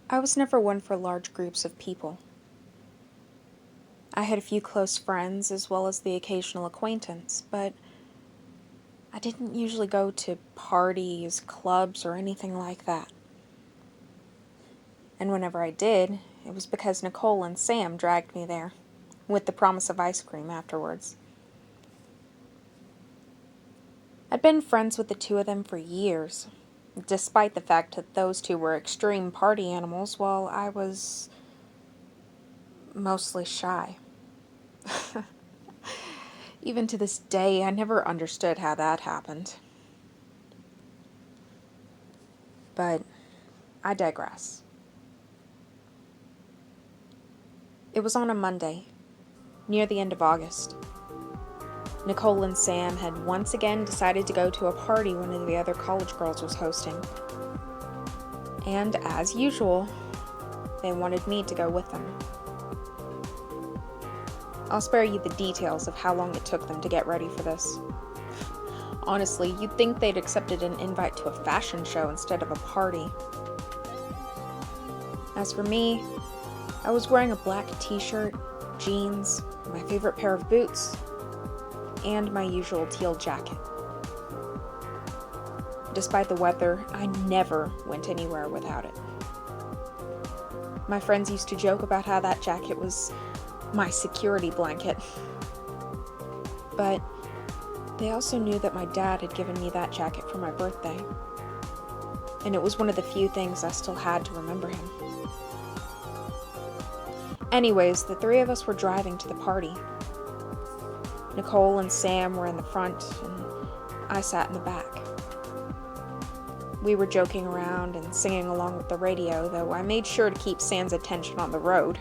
I was never one for large groups of people. I had a few close friends as well as the occasional acquaintance, but I didn't usually go to parties, clubs, or anything like that. And whenever I did, it was because Nicole and Sam dragged me there, with the promise of ice cream afterwards. I'd been friends with the two of them for years, despite the fact that those two were extreme party animals while I was mostly shy. Even to this day, I never understood how that happened. But I digress. It was on a Monday, near the end of August. Nicole and Sam had once again decided to go to a party one of the other college girls was hosting. And as usual, they wanted me to go with them. I'll spare you the details of how long it took them to get ready for this. Honestly, you'd think they'd accepted an invite to a fashion show instead of a party. As for me, I was wearing a black t-shirt, jeans, my favorite pair of boots, and my usual teal jacket. Despite the weather, I never went anywhere without it. My friends used to joke about how that jacket was my security blanket. But they also knew that my dad had given me that jacket for my birthday. And it was one of the few things I still had to remember him. Anyways, the three of us were driving to the party. Nicole and Sam were in the front, and I sat in the back. We were joking around and singing along with the radio, though I made sure to keep Sam's attention on the road.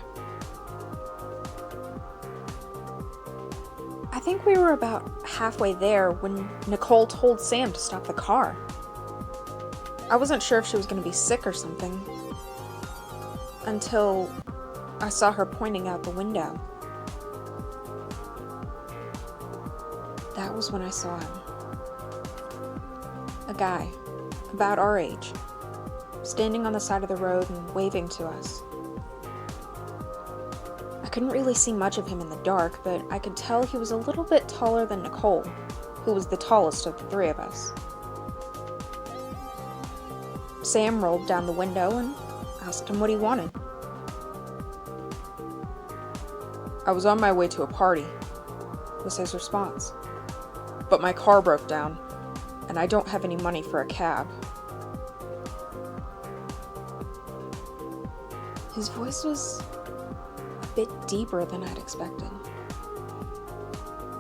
I think we were about halfway there when Nicole told Sam to stop the car. I wasn't sure if she was going to be sick or something, until I saw her pointing out the window. That was when I saw him. A guy, about our age, standing on the side of the road and waving to us. I couldn't really see much of him in the dark, but I could tell he was a little bit taller than Nicole, who was the tallest of the three of us. Sam rolled down the window and asked him what he wanted. "I was on my way to a party," was his response. "But my car broke down, and I don't have any money for a cab." His voice was a bit deeper than I'd expected,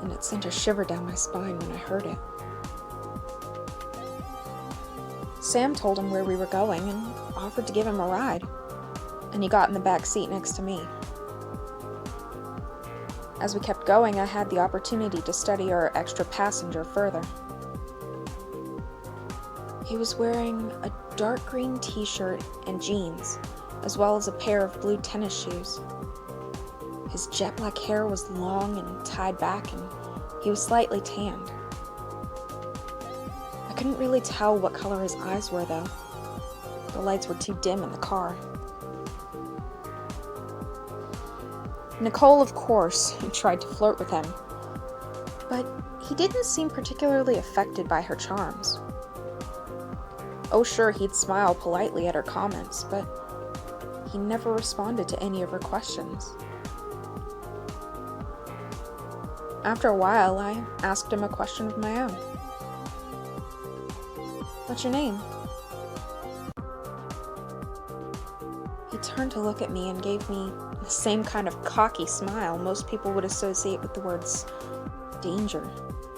and it sent a shiver down my spine when I heard it. Sam told him where we were going and offered to give him a ride, and he got in the back seat next to me. As we kept going, I had the opportunity to study our extra passenger further. He was wearing a dark green t-shirt and jeans, as well as a pair of blue tennis shoes. His jet black hair was long and tied back, and he was slightly tanned. I couldn't really tell what color his eyes were, though. The lights were too dim in the car. Nicole, of course, tried to flirt with him, but he didn't seem particularly affected by her charms. Oh, sure, he'd smile politely at her comments, but he never responded to any of her questions. After a while, I asked him a question of my own. "What's your name?" He turned to look at me and gave me the same kind of cocky smile most people would associate with the words danger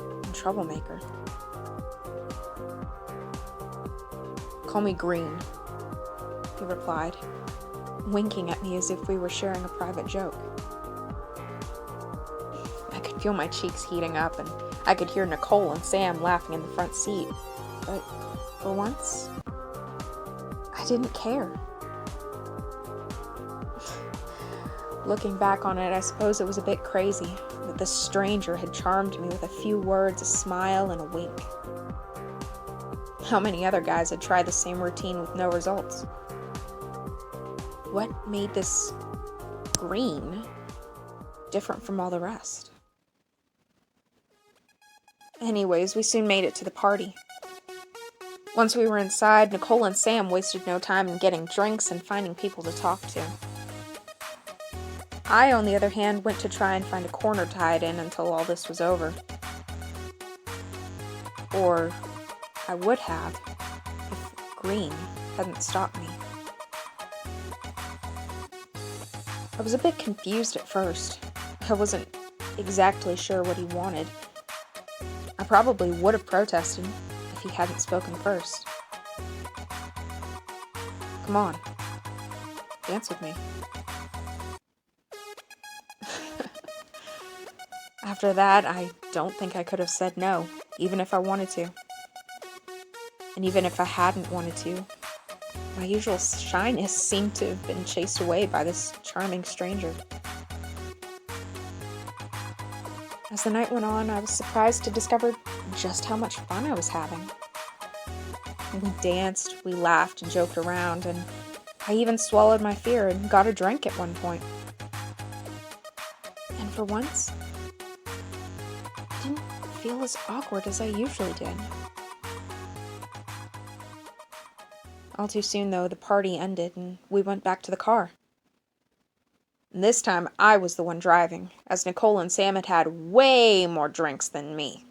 and troublemaker. "Call me Green," he replied, winking at me as if we were sharing a private joke. I could feel my cheeks heating up, and I could hear Nicole and Sam laughing in the front seat, but for once, I didn't care. Looking back on it, I suppose it was a bit crazy that this stranger had charmed me with a few words, a smile, and a wink. How many other guys had tried the same routine with no results? What made this green different from all the rest? Anyways, we soon made it to the party. Once we were inside, Nicole and Sam wasted no time in getting drinks and finding people to talk to. I, on the other hand, went to try and find a corner to hide in until all this was over. Or I would have, if Green hadn't stopped me. I was a bit confused at first. I wasn't exactly sure what he wanted. I probably would have protested if he hadn't spoken first. Come on, dance with me. After that, I don't think I could have said no, even if I wanted to. And even if I hadn't wanted to, my usual shyness seemed to have been chased away by this charming stranger. As the night went on, I was surprised to discover just how much fun I was having. We danced, we laughed and joked around, and I even swallowed my fear and got a drink at one point. And for once, it didn't feel as awkward as I usually did. All too soon, though, the party ended and we went back to the car. And this time, I was the one driving, as Nicole and Sam had had way more drinks than me.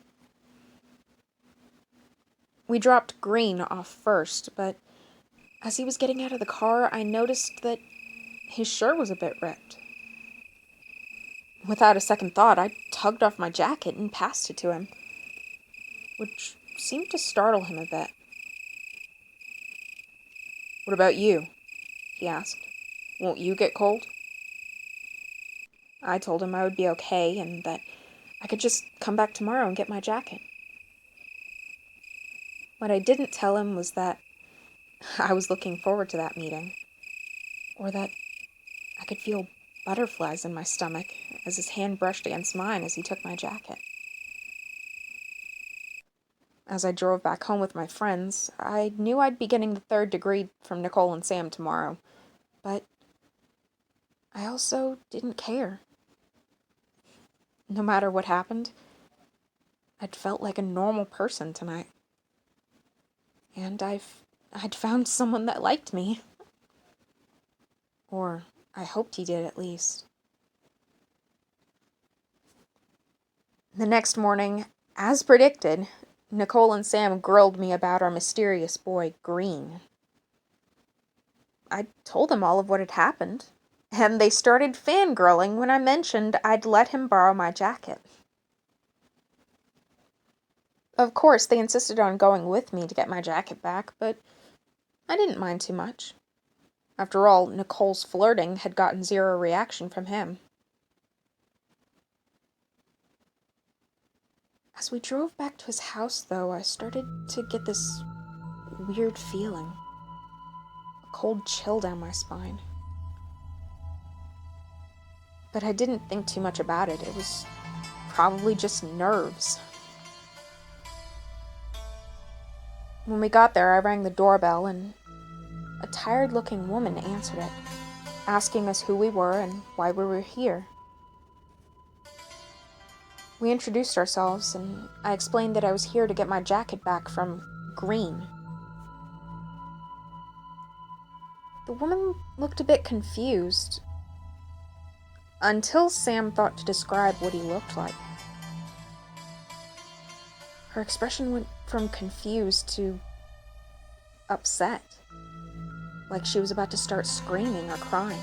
We dropped Green off first, but as he was getting out of the car, I noticed that his shirt was a bit ripped. Without a second thought, I tugged off my jacket and passed it to him, which seemed to startle him a bit. "What about you?" he asked. "Won't you get cold?" I told him I would be okay and that I could just come back tomorrow and get my jacket. What I didn't tell him was that I was looking forward to that meeting, or that I could feel butterflies in my stomach as his hand brushed against mine as he took my jacket. As I drove back home with my friends, I knew I'd be getting the 3rd degree from Nicole and Sam tomorrow, but I also didn't care. No matter what happened, I'd felt like a normal person tonight. And I'd found someone that liked me. Or I hoped he did, at least. The next morning, as predicted, Nicole and Sam grilled me about our mysterious boy, Green. I told them all of what had happened, and they started fangirling when I mentioned I'd let him borrow my jacket. Of course, they insisted on going with me to get my jacket back, but I didn't mind too much. After all, Nicole's flirting had gotten zero reaction from him. As we drove back to his house, though, I started to get this weird feeling. A cold chill down my spine. But I didn't think too much about it. It was probably just nerves. When we got there, I rang the doorbell and a tired-looking woman answered it, asking us who we were and why we were here. We introduced ourselves, and I explained that I was here to get my jacket back from Green. The woman looked a bit confused, until Sam thought to describe what he looked like. Her expression went from confused to upset, like she was about to start screaming or crying.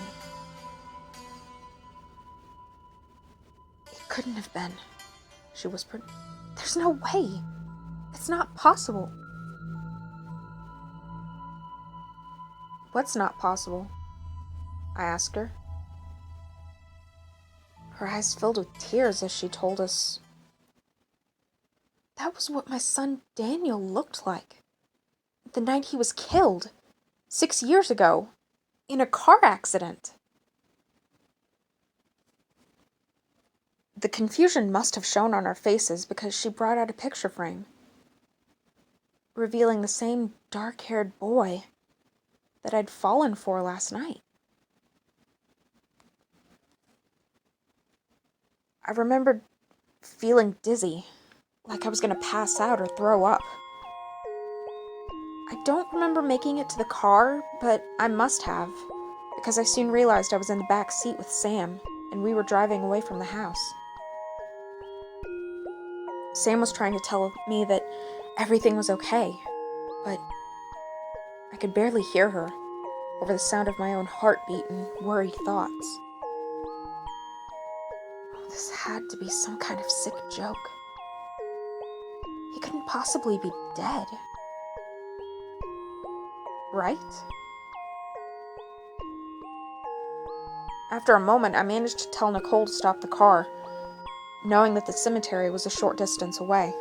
"It couldn't have been," she whispered. "There's no way. It's not possible." "What's not possible?" I asked her. Her eyes filled with tears as she told us, "That was what my son Daniel looked like the night he was killed 6 years ago in a car accident." The confusion must have shown on our faces because she brought out a picture frame, revealing the same dark-haired boy that I'd fallen for last night. I remembered feeling dizzy, like I was going to pass out or throw up. I don't remember making it to the car, but I must have, because I soon realized I was in the back seat with Sam, and we were driving away from the house. Sam was trying to tell me that everything was okay, but I could barely hear her over the sound of my own heartbeat and worried thoughts. This had to be some kind of sick joke. He couldn't possibly be dead. Right? After a moment, I managed to tell Nicole to stop the car, knowing that the cemetery was a short distance away.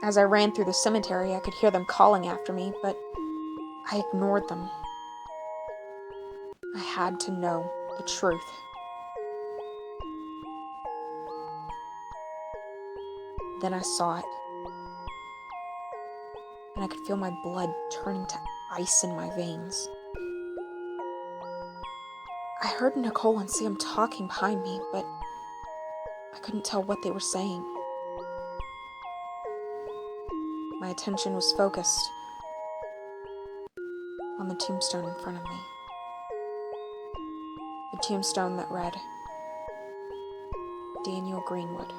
As I ran through the cemetery, I could hear them calling after me, but I ignored them. I had to know the truth. Then I saw it, and I could feel my blood turning to ice in my veins. I heard Nicole and Sam talking behind me, but I couldn't tell what they were saying. My attention was focused on the tombstone in front of me. The tombstone that read, Daniel Greenwood.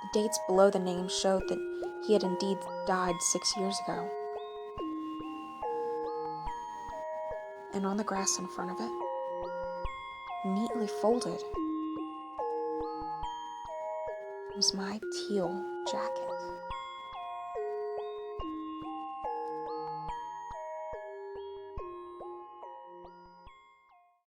The dates below the name showed that he had indeed died 6 years ago. And on the grass in front of it, neatly folded, was my teal jacket.